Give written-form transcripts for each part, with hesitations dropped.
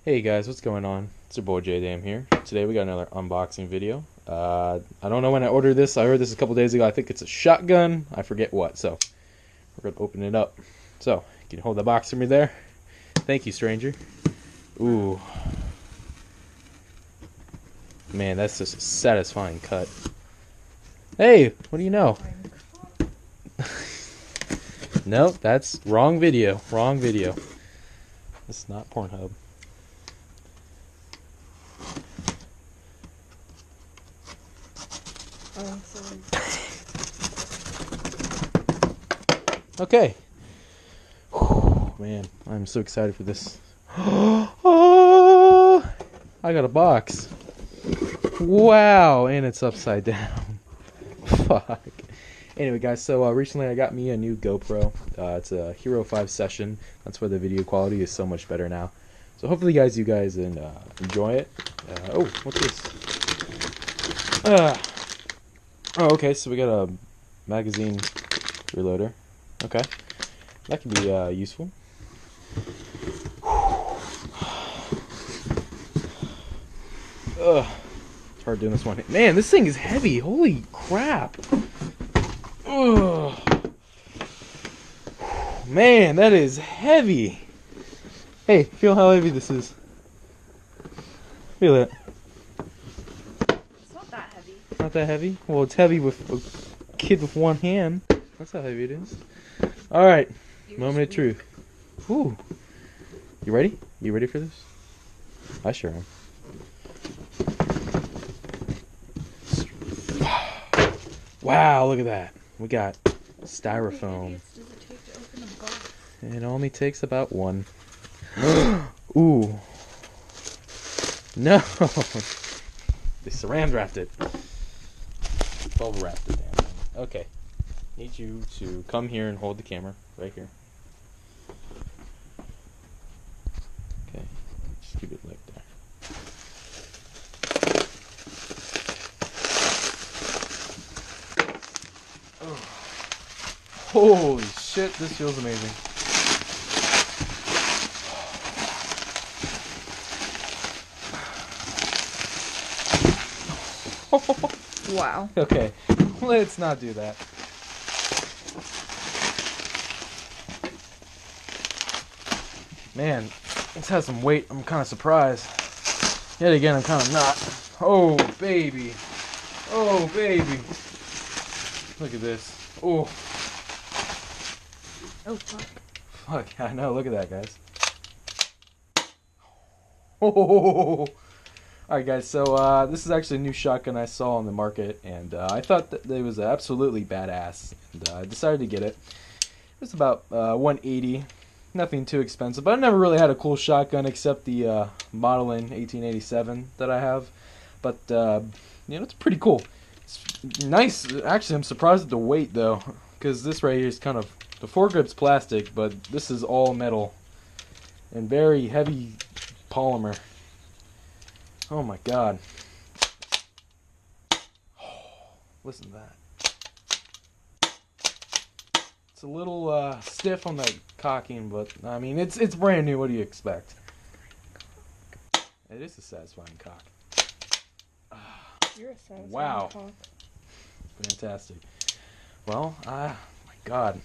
Hey guys, what's going on? It's your boy J-Dam here. Today we got another unboxing video. I don't know when I ordered this. I ordered this a couple days ago. I think it's a shotgun. I forget what. So we're gonna open it up. So can you hold the box for me there? Thank you, stranger. Ooh, man, that's just a satisfying cut. Hey, what do you know? Nope, that's wrong video. Wrong video. It's not Pornhub. Oh, sorry. Okay. Whew, man, I'm so excited for this. Oh, I got a box. Wow, and it's upside down. Fuck. Anyway, guys, so recently I got me a new GoPro. It's a Hero 5 Session. That's why the video quality is so much better now. So hopefully, you guys enjoy it. Oh, what's this? Oh, okay, so we got a magazine reloader. Okay, that can be useful. Ugh, it's hard doing this one. Man, this thing is heavy. Holy crap. Ugh. Man, that is heavy. Hey, feel how heavy this is. Feel it. It's not that heavy. Not that heavy? Well, it's heavy with a kid with one hand. That's how heavy it is. Alright, moment of truth. Ooh. You ready? You ready for this? I sure am. Wow, look at that. We got styrofoam. Does it take to open a box? It only takes about one. Ooh. No. They saran wrapped it. Bubble wrapped it, damn thing. Okay. Need you to come here and hold the camera right here. Okay. Just keep it like there. Oh. Holy shit, this feels amazing. Wow. Okay, let's not do that. Man, this has some weight. I'm kind of surprised. Yet again, I'm kind of not. Oh, baby. Oh, baby. Look at this. Oh. Oh, fuck. Fuck, I know. Look at that, guys. Oh. Alright, guys, so this is actually a new shotgun I saw on the market, and I thought that it was absolutely badass, and I decided to get it. It was about $180. Nothing too expensive, but I never really had a cool shotgun except the model in 1887 that I have. But, it's pretty cool. It's nice. Actually, I'm surprised at the weight, though, because this right here is kind of, the foregrip's plastic, but this is all metal and very heavy polymer. Oh my god. Listen to that. It's a little stiff on the cocking, but I mean it's brand new. What do you expect? It is a satisfying cock. You're a satisfying Wow. cock. Fantastic. Well, my god.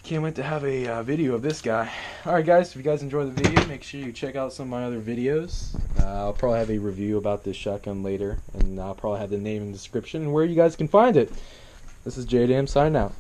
Can't wait to have a video of this guy. Alright guys, if you guys enjoyed the video, make sure you check out some of my other videos. I'll probably have a review about this shotgun later, and I'll probably have the name in the description and where you guys can find it. This is J-Dam signing out.